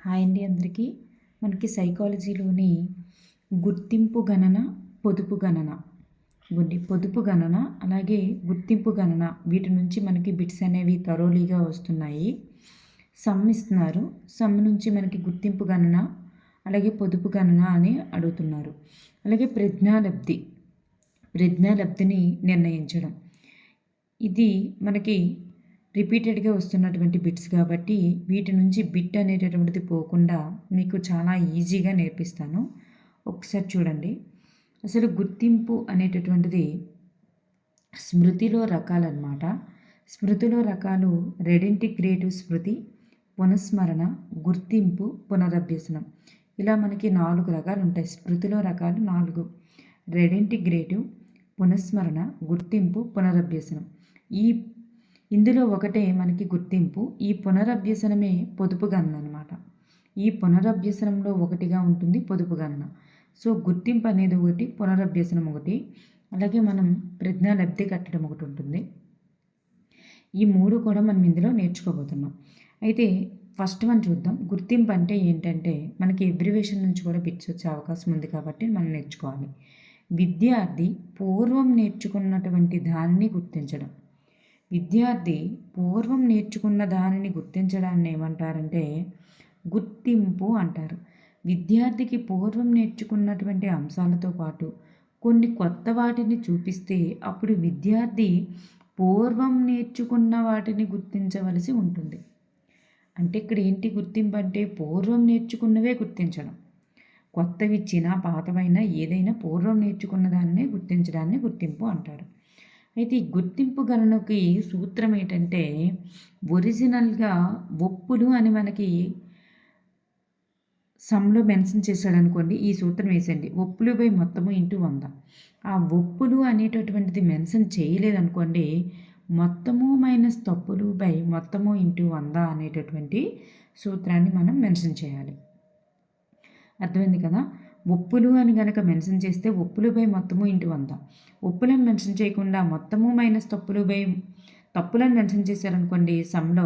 Hi అండి అందరికీ. మనకి సైకాలజీలోని గుర్తింపు గణన, పొదుపు గణన పొదుపు గణన అలాగే గుర్తింపు గణన వీటి నుంచి మనకి బిట్స్ అనేవి థరోలీగా వస్తున్నాయి. సమ్ ఇస్తున్నారు. సమ్ నుంచి మనకి గుర్తింపు గణన అలాగే పొదుపు గణన అని అడుగుతున్నారు. అలాగే ప్రజ్ఞాలబ్ధిని నిర్ణయించడం. ఇది మనకి రిపీటెడ్గా వస్తున్నటువంటి బిట్స్ కాబట్టి వీటి నుంచి బిట్ అనేటటువంటిది పోకుండా మీకు చాలా ఈజీగా నేర్పిస్తాను. ఒకసారి చూడండి. అసలు గుర్తింపు అనేటటువంటిది స్మృతిలో రకాలన్నమాట. స్మృతిలో రకాలు రెడింటిగ్రేటివ్ స్మృతి, పునఃస్మరణ, గుర్తింపు, పునరభ్యసనం. ఇలా మనకి 4 రకాలు ఉంటాయి. స్మృతిలో రకాలు 4: రెడింటిగ్రేటివ్, పునఃస్మరణ, గుర్తింపు, పునరభ్యసనం. ఇందులో ఒకటే మనకి గుర్తింపు. ఈ పునరభ్యసనమే పొదుపు గణన అనమాట. ఈ పునరభ్యసనంలో ఒకటిగా ఉంటుంది పొదుపు గణన. సో గుర్తింపు అనేది ఒకటి, పునరభ్యసనం ఒకటి, అలాగే మనం ప్రజ్ఞాలబ్ధి కట్టడం ఒకటి ఉంటుంది. ఈ 3 కూడా మనం ఇందులో నేర్చుకోబోతున్నాం. అయితే ఫస్ట్ వన్ చూద్దాం. గుర్తింపు అంటే ఏంటంటే మనకి ఎబ్రివేషన్ నుంచి కూడా బిట్స్ వచ్చే అవకాశం ఉంది కాబట్టి మనం నేర్చుకోవాలి. విద్యార్థి పూర్వం నేర్చుకున్నటువంటి దానిని గుర్తించడం. విద్యార్థి పూర్వం నేర్చుకున్న దానిని గుర్తించడాన్ని ఏమంటారంటే గుర్తింపు అంటారు. విద్యార్థికి పూర్వం నేర్చుకున్నటువంటి అంశాలతో పాటు కొన్ని కొత్త వాటిని చూపిస్తే అప్పుడు విద్యార్థి పూర్వం నేర్చుకున్న వాటిని గుర్తించవలసి ఉంటుంది. అంటే ఇక్కడ ఏంటి గుర్తింపు అంటే పూర్వం నేర్చుకున్నవే గుర్తించడం. కొత్తవి ఇచ్చినా పాతవైనా ఏదైనా పూర్వం నేర్చుకున్న దానినే గుర్తించడాన్ని గుర్తింపు అంటారు. అయితే ఈ గుర్తింపు గణనకి సూత్రం ఏంటంటే ఒరిజినల్గా ఒప్పులు అని మనకి సమ్లో మెన్షన్ చేశాడు అనుకోండి, ఈ సూత్రం వేసండి. ఒప్పులు బై మొత్తము ఇంటూ 100. ఆ ఒప్పులు అనేటటువంటిది మెన్షన్ చేయలేదనుకోండి, మొత్తము మైనస్ తప్పులు బై మొత్తము ఇంటూ 100 అనేటటువంటి సూత్రాన్ని మనం మెన్షన్ చేయాలి. అర్థమైంది కదా. ఒప్పులు అని కనుక మెన్షన్ చేస్తే ఒప్పులు బై మొత్తము ఇంటూ 100. ఒప్పులను మెన్షన్ చేయకుండా మొత్తము మైనస్ తప్పులను మెన్షన్ చేశారనుకోండి, సమ్లో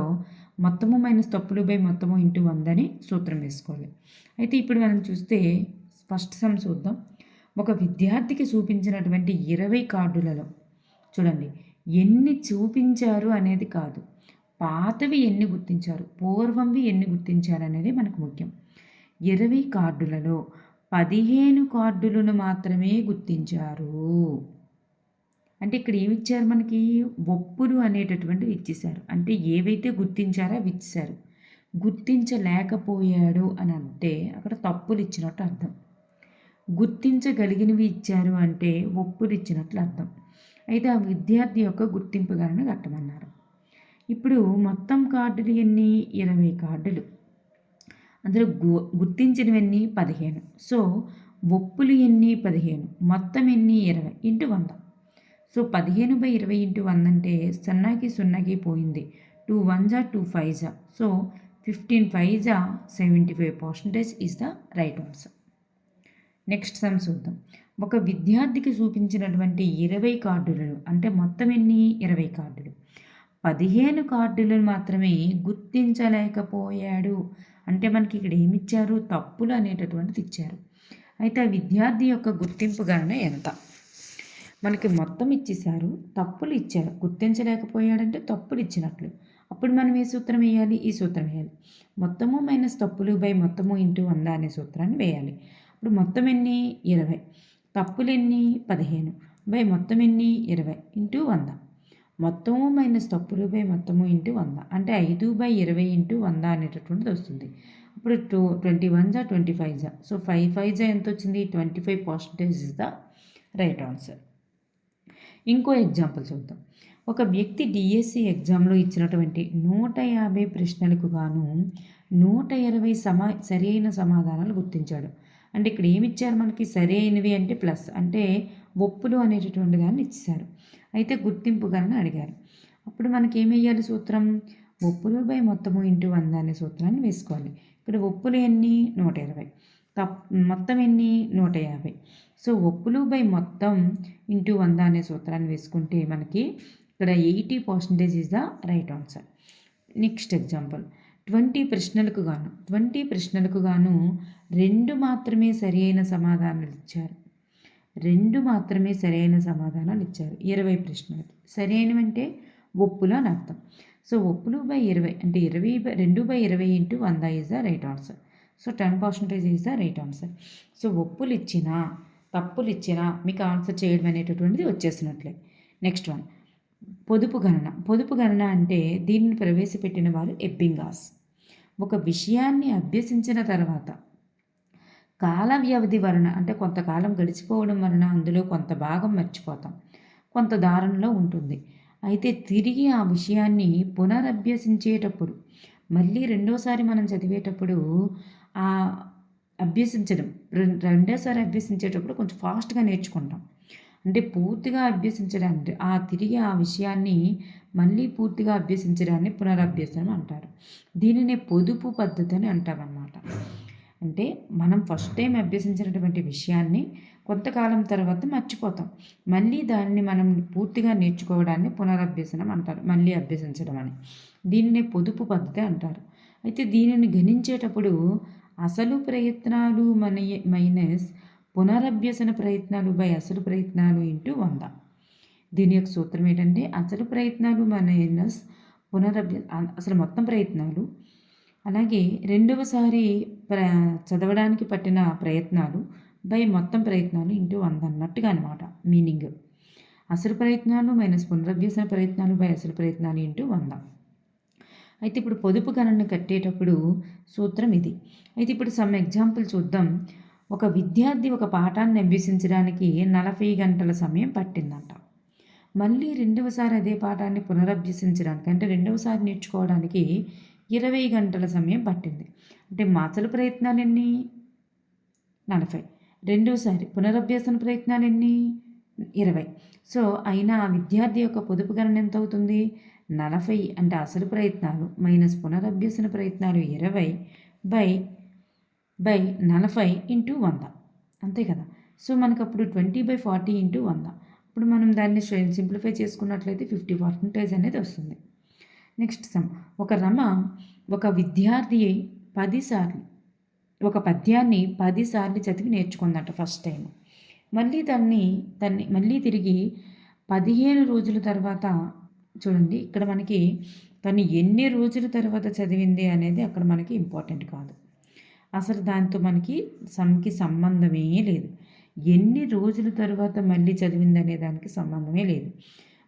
మొత్తము మైనస్ తప్పులు బై మొత్తము ఇంటూ 100 అని సూత్రం వేసుకోవాలి. అయితే ఇప్పుడు మనం చూస్తే ఫస్ట్ సమ్ చూద్దాం. ఒక విద్యార్థికి చూపించినటువంటి 20 కార్డులలో చూడండి, ఎన్ని చూపించారు అనేది కాదు, పాతవి ఎన్ని గుర్తించారు, పూర్వంవి ఎన్ని గుర్తించారు అనేది మనకు ముఖ్యం. 20 కార్డులలో 15 కార్డులను మాత్రమే గుర్తించారు. అంటే ఇక్కడ ఏమి ఇచ్చారు మనకి, ఒప్పులు అనేటటువంటివి ఇచ్చేశారు. అంటే ఏవైతే గుర్తించారో అవి ఇచ్చేశారు. గుర్తించలేకపోయాడు అని అంటే అక్కడ తప్పులు ఇచ్చినట్టు అర్థం. గుర్తించగలిగినవి ఇచ్చారు అంటే ఒప్పులు ఇచ్చినట్లు అర్థం. అయితే ఆ విద్యార్థి యొక్క గుర్తింపు గణన కట్టమన్నారు. ఇప్పుడు మొత్తం కార్డులు ఎన్ని? 20 కార్డులు. అందులో గుర్తించినవన్నీ 15. సో ఒప్పులు ఎన్ని? 15. మొత్తం ఎన్ని? 20 ఇంటూ 100. సో 15/20 ఇంటూ 100 అంటే 0కి 0కి పోయింది. 2 1s 2 5s. So 15 5s 75% is the right answer. Next some చూద్దాం. ఒక విద్యార్థికి చూపించినటువంటి 20 కార్డులను, అంటే మొత్తం ఎన్ని? 20 కార్డులు, 15 కార్డులను మాత్రమే గుర్తించలేకపోయాడు. అంటే మనకి ఇక్కడ ఏమి ఇచ్చారు? తప్పులు అనేటటువంటిది ఇచ్చారు. అయితే ఆ విద్యార్థి యొక్క గుర్తింపు గణన ఎంత? మనకి మొత్తం ఇచ్చేసారు, తప్పులు ఇచ్చారు. గుర్తించలేకపోయాడంటే తప్పులు ఇచ్చినట్లు. అప్పుడు మనం ఏ సూత్రం వేయాలి? ఈ సూత్రం వేయాలి. మొత్తము మైనస్ తప్పులు బై మొత్తము ఇంటూ 100 అనే సూత్రాన్ని వేయాలి. ఇప్పుడు మొత్తం ఎన్ని? 20. తప్పులు ఎన్ని? 15 బై మొత్తం ఎన్ని? 20 ఇంటూ 100. మొత్తము మైనస్ తప్పులు బై మొత్తము ఇంటూ 100 అంటే 5/20 ఇంటూ 100 అనేటటువంటిది వస్తుంది. ఇప్పుడు 21s 25s. సో 5 5s ఎంత వచ్చింది? 25% ఇస్ ద రైట్ ఆన్సర్. ఇంకో ఎగ్జాంపుల్ చూద్దాం. ఒక వ్యక్తి డిఎస్సి ఎగ్జామ్లో ఇచ్చినటువంటి 150 ప్రశ్నలకు గాను 120 సరి అయిన సమాధానాలు గుర్తించాడు. అంటే ఇక్కడ ఏమి ఇచ్చారు మనకి? సరి అయినవి అంటే ప్లస్, అంటే ఒప్పులు అనేటటువంటి దాన్ని ఇచ్చారు. అయితే గుర్తింపు గణన అడిగారు. అప్పుడు మనకి ఏమి వేయాలి సూత్రం? ఒప్పులు బై మొత్తము ఇంటూ 100 అనే సూత్రాన్ని వేసుకోవాలి. ఇక్కడ ఒప్పులు ఎన్ని? 120. మొత్తం ఎన్ని? 150. సో ఒప్పులు బై మొత్తం ఇంటూ 100 అనే సూత్రాన్ని వేసుకుంటే మనకి ఇక్కడ 80% is the right answer. Next example. 20 ప్రశ్నలకు గాను 2 మాత్రమే సరి అయిన సమాధానాలు ఇచ్చారు. 2 మాత్రమే సరైన సమాధానాలు ఇచ్చారు 20 ప్రశ్నలకి. సరైనవంటే ఒప్పులు అని అర్థం. సో ఒప్పులు బై 20 అంటే 2/20 into 100 is the right answer. So 10% is the right answer. So ఒప్పులు ఇచ్చినా తప్పులు ఇచ్చినా మీకు ఆన్సర్ చేయడం అనేటటువంటిది వచ్చేసినట్లే. నెక్స్ట్ వన్, పొదుపు గణన అంటే దీనిని ప్రవేశపెట్టిన వారు ఎబ్బింగాస్. ఒక విషయాన్ని అభ్యసించిన తర్వాత కాల వ్యవధి వలన అంటే కొంతకాలం గడిచిపోవడం వలన అందులో కొంత భాగం మర్చిపోతాం, కొంత దారంలో ఉంటుంది. అయితే తిరిగి ఆ విషయాన్ని పునరభ్యసించేటప్పుడు మళ్ళీ రెండోసారి మనం చదివేటప్పుడు ఆ రెండోసారి అభ్యసించేటప్పుడు కొంచెం ఫాస్ట్గా నేర్చుకుంటాం. అంటే పూర్తిగా అభ్యసించడానికి తిరిగి ఆ విషయాన్ని మళ్ళీ పూర్తిగా అభ్యసించడాన్ని పునరభ్యసనం అంటారు. దీనినే పొదుపు పద్ధతి అని అంటామన్నమాట. అంటే మనం ఫస్ట్ టైం అభ్యసించినటువంటి విషయాన్ని కొంతకాలం తర్వాత మర్చిపోతాం, మళ్ళీ దాన్ని మనం పూర్తిగా నేర్చుకోవడాన్ని పునరభ్యసనం అంటారు, మళ్ళీ అభ్యసించడం అని. దీనినే పొదుపు పద్ధతి అంటారు. అయితే దీనిని గణించేటప్పుడు అసలు ప్రయత్నాలు మైనస్ పునరభ్యసన ప్రయత్నాలు బై అసలు ప్రయత్నాలు ఇంటూ 100. దీని యొక్క సూత్రం ఏంటంటే అసలు ప్రయత్నాలు మైనస్ అసలు మొత్తం ప్రయత్నాలు, అలాగే రెండవసారి చదవడానికి పట్టిన ప్రయత్నాలు బై మొత్తం ప్రయత్నాలు ఇంటూ 100 అన్నట్టుగా అనమాట మీనింగ్. అసలు ప్రయత్నాలు మైనస్ పునరభ్యసన ప్రయత్నాలు బై అసలు ప్రయత్నాలు ఇంటూ 100. అయితే ఇప్పుడు పొదుపు గణన కట్టేటప్పుడు సూత్రం ఇది. అయితే ఇప్పుడు సమ్ ఎగ్జాంపుల్ చూద్దాం. ఒక విద్యార్థి ఒక పాఠాన్ని అభ్యసించడానికి 40 గంటల సమయం పట్టిందంట. మళ్ళీ రెండవసారి అదే పాఠాన్ని పునరభ్యసించడానికి అంటే రెండవసారి నేర్చుకోవడానికి 20 గంటల సమయం పట్టింది. అంటే అసలు ప్రయత్నాలు ఎన్ని? 40. రెండోసారి పునరభ్యసన ప్రయత్నాలు ఎన్ని? 20. సో అయినా ఆ విద్యార్థి యొక్క పొదుపు గణన ఎంత అవుతుంది? 40 అంటే అసలు ప్రయత్నాలు మైనస్ పునరభ్యసన ప్రయత్నాలు 20 బై 40 ఇంటూ 100, అంతే కదా. సో మనకు అప్పుడు 20/40 ఇంటూ 100. ఇప్పుడు మనం దాన్ని సింప్లిఫై చేసుకున్నట్లయితే 50% అనేది వస్తుంది. నెక్స్ట్ సమ్, ఒక విద్యార్థి 10 సార్లు ఒక పద్యాన్ని 10 సార్లు చదివి నేర్చుకుందట ఫస్ట్ టైం. మళ్ళీ తిరిగి 15 రోజుల తర్వాత చూడండి, ఇక్కడ మనకి తను ఎన్ని రోజుల తర్వాత చదివింది అనేది అక్కడ మనకి ఇంపార్టెంట్ కాదు. అసలు దాంతో మనకి సమ్కి సంబంధమే లేదు. ఎన్ని రోజుల తర్వాత మళ్ళీ చదివింది అనే దానికి సంబంధమే లేదు.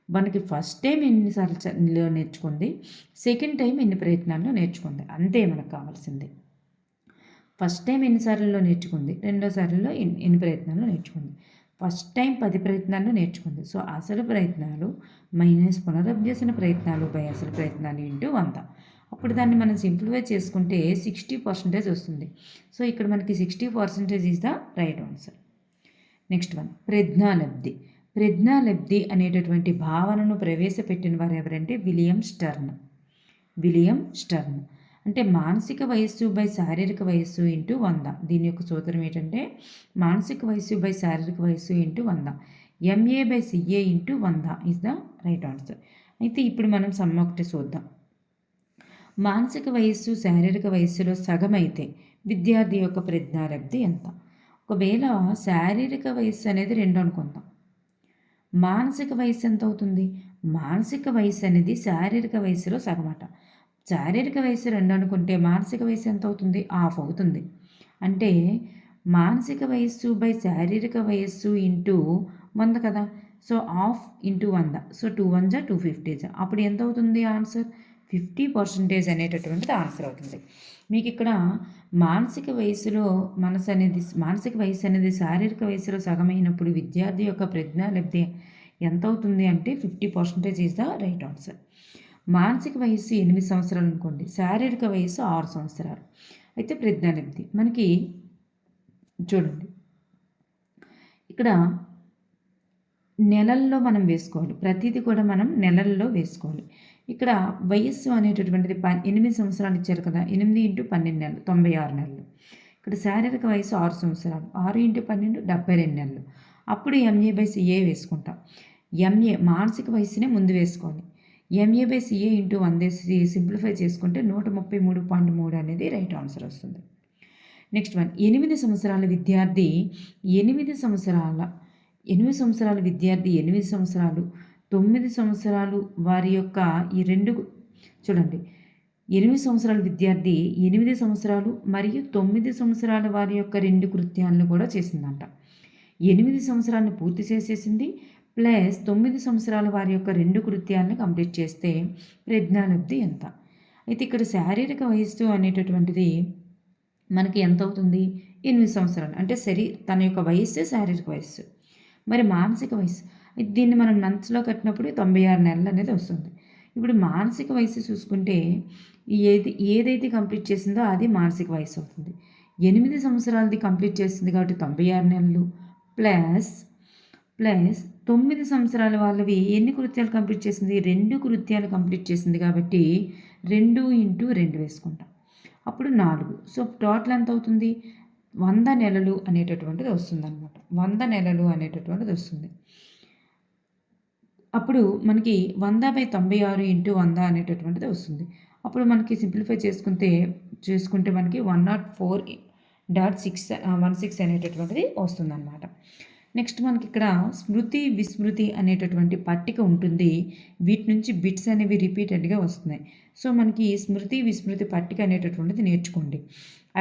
మనకి ఫస్ట్ టైం ఎన్నిసార్లు నేర్చుకుంది, సెకండ్ టైం ఎన్ని ప్రయత్నాల్లో నేర్చుకుంది, అంతే మనకు కావాల్సింది. ఫస్ట్ టైం ఎన్నిసార్లలో నేర్చుకుంది, రెండోసార్లలో ఎన్ని ప్రయత్నాల్లో నేర్చుకుంది. ఫస్ట్ టైం 10 ప్రయత్నాల్లో నేర్చుకుంది. సో అసలు ప్రయత్నాలు మైనస్ పునరభ్యసన ప్రయత్నాలు బై అసలు ప్రయత్నాలు ఇంటూ 100. అప్పుడు దాన్ని మనం సింప్లిఫై చేసుకుంటే 60% వస్తుంది. సో ఇక్కడ మనకి 60% is the right answer. Next one, ప్రజ్ఞాలబ్ధి అనేటటువంటి భావనను ప్రవేశపెట్టిన వారు ఎవరంటే విలియం స్టర్న్. అంటే మానసిక వయస్సు బై శారీరక వయస్సు ఇంటూ 100. దీని యొక్క సూత్రం ఏంటంటే మానసిక వయస్సు బై శారీరక వయస్సు into 100. MA/CA into 100 is the right answer. అయితే ఇప్పుడు మనం సమ్ ఒకటి చూద్దాం. మానసిక వయస్సు శారీరక వయస్సులో సగం అయితే విద్యార్థి యొక్క ప్రజ్ఞాలబ్ధి ఎంత? ఒకవేళ శారీరక వయస్సు అనేది 2 అనుకుందాం, మానసిక వయస్సు ఎంత అవుతుంది? మానసిక వయస్సు అనేది శారీరక వయస్సులో సగమట. శారీరక వయస్సు 2 అనుకుంటే మానసిక వయస్సు ఎంత అవుతుంది? 1/2 అవుతుంది. అంటే మానసిక వయస్సు బై శారీరక వయస్సు ఇంటూ 100 కదా. So 1/2 into 100. సో 2 1 జా 250. అప్పుడు ఎంత అవుతుంది ఆన్సర్? 50% అనేటటువంటిది ఆన్సర్ అవుతుంది. మీకు ఇక్కడ మానసిక వయస్సు అనేది శారీరక వయస్సులో సగమైనప్పుడు విద్యార్థి యొక్క ప్రజ్ఞాలబ్ధి ఎంత అవుతుంది అంటే 50% ఈజ్ ద రైట్ ఆన్సర్. మానసిక వయస్సు 8 సంవత్సరాలు అనుకోండి, శారీరక వయస్సు 6 సంవత్సరాలు. అయితే ప్రజ్ఞాలబ్ధి మనకి చూడండి, ఇక్కడ నెలల్లో మనం వేసుకోవాలి, ప్రతిదీ కూడా మనం నెలల్లో వేసుకోవాలి. ఇక్కడ వయస్సు అనేటటువంటిది 8 సంవత్సరాలు ఇచ్చారు కదా, 8 × 12 నెలలు 96 నెలలు. ఇక్కడ శారీరక వయస్సు 6 సంవత్సరాలు, 6 × 12 72 నెలలు. అప్పుడు MA/CA వేసుకుంటాం. MA మానసిక వయస్సునే ముందు వేసుకోవాలి. MA/CA ఇంటూ 100 సింప్లిఫై చేసుకుంటే 133.3 అనేది రైట్ ఆన్సర్ వస్తుంది. నెక్స్ట్ వన్, 8 సంవత్సరాల విద్యార్థి 8 సంవత్సరాల విద్యార్థి 8 సంవత్సరాలు 9 సంవత్సరాలు వారి యొక్క ఈ రెండు చూడండి, 8 సంవత్సరాల విద్యార్థి 8 సంవత్సరాలు మరియు 9 సంవత్సరాల వారి యొక్క 2 కృత్యాలను కూడా చేసిందంట. 8 సంవత్సరాలను పూర్తి చేసేసింది ప్లస్ 9 సంవత్సరాల వారి యొక్క 2 కృత్యాలను కంప్లీట్ చేస్తే ప్రజ్ఞాలబ్ధి ఎంత? అయితే ఇక్కడ శారీరక వయస్సు అనేటటువంటిది మనకి ఎంత అవుతుంది? 8 సంవత్సరాలు. అంటే తన యొక్క వయస్సే శారీరక వయస్సు. మరి మానసిక వయస్సు, దీన్ని మనం మంత్స్లో కట్టినప్పుడు 96 నెలలు అనేది వస్తుంది. ఇప్పుడు మానసిక వయస్సు చూసుకుంటే ఏదైతే కంప్లీట్ చేసిందో అది మానసిక వయస్సు అవుతుంది. 8 సంవత్సరాలది కంప్లీట్ చేసింది కాబట్టి 96 నెలలు ప్లస్ 9 సంవత్సరాల వాళ్ళవి ఎన్ని కృత్యాలు కంప్లీట్ చేసింది? 2 కృత్యాలు కంప్లీట్ చేసింది కాబట్టి 2 × 2 వేసుకుంటాం, అప్పుడు 4. సో టోటల్ ఎంత అవుతుంది? 100 నెలలు అనేటటువంటిది వస్తుంది అనమాట. 100 నెలలు అనేటటువంటిది వస్తుంది. అప్పుడు మనకి 100/96 × 100 అనేటటువంటిది వస్తుంది. అప్పుడు మనకి సింప్లిఫై చేసుకుంటే మనకి 104.16 అనేటటువంటిది వస్తుందన్నమాట. నెక్స్ట్ మనకి ఇక్కడ స్మృతి విస్మృతి అనేటటువంటి పట్టిక ఉంటుంది. వీటి నుంచి బిట్స్ అనేవి రిపీటెడ్గా వస్తున్నాయి. సో మనకి స్మృతి విస్మృతి పట్టిక అనేటటువంటిది నేర్చుకోండి.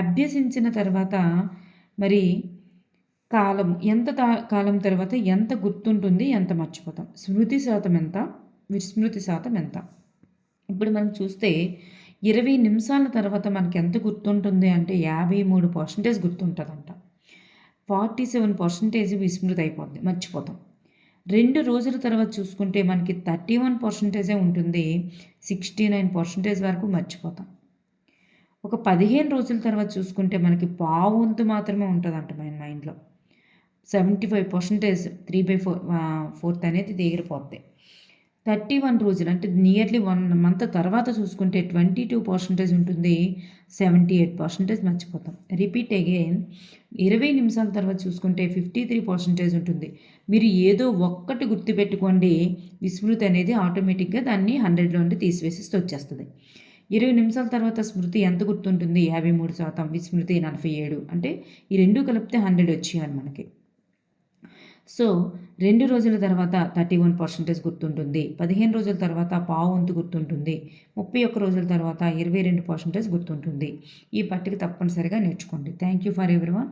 అభ్యసించిన తర్వాత మరి ఎంత కాలం తర్వాత ఎంత గుర్తుంటుంది, ఎంత మర్చిపోతాం? స్మృతి శాతం ఎంత, విస్మృతి శాతం ఎంత? ఇప్పుడు మనం చూస్తే 20 నిమిషాల తర్వాత మనకి ఎంత గుర్తుంటుంది అంటే 53% గుర్తుంటుందంట. 47% విస్మృతి అయిపోద్ది, మర్చిపోతాం. 2 రోజుల తర్వాత చూసుకుంటే మనకి 31% ఉంటుంది, 69% వరకు మర్చిపోతాం. ఒక 15 రోజుల తర్వాత చూసుకుంటే మనకి పావువంతు మాత్రమే ఉంటుందంట మన మైండ్లో. 75% 3/4 అనేది దిగిరిపోద్ది. 31 రోజులు అంటే నియర్లీ 1 మంత్ తర్వాత చూసుకుంటే 22% ఉంటుంది, 78% మర్చిపోతాం. రిపీట్ అగైన్ 20 నిమిషాల తర్వాత చూసుకుంటే 53% ఉంటుంది. మీరు ఏదో ఒక్కటి గుర్తుపెట్టుకోండి, విస్మృతి అనేది ఆటోమేటిక్గా దాన్ని 100లో నుండి తీసివేసి వచ్చేస్తుంది. 20 నిమిషాల తర్వాత స్మృతి ఎంత గుర్తుంటుంది? 53%, విస్మృతి 47. అంటే ఈ రెండు కలిపితే 100 వచ్చేయాలి మనకి. సో 2 రోజుల తర్వాత 31% గుర్తుంటుంది, 15 రోజుల తర్వాత పావువంతు గుర్తుంటుంది, 31 రోజుల తర్వాత 22% గుర్తుంటుంది. ఈ పట్టిక తప్పనిసరిగా నేర్చుకోండి. Thank you for everyone.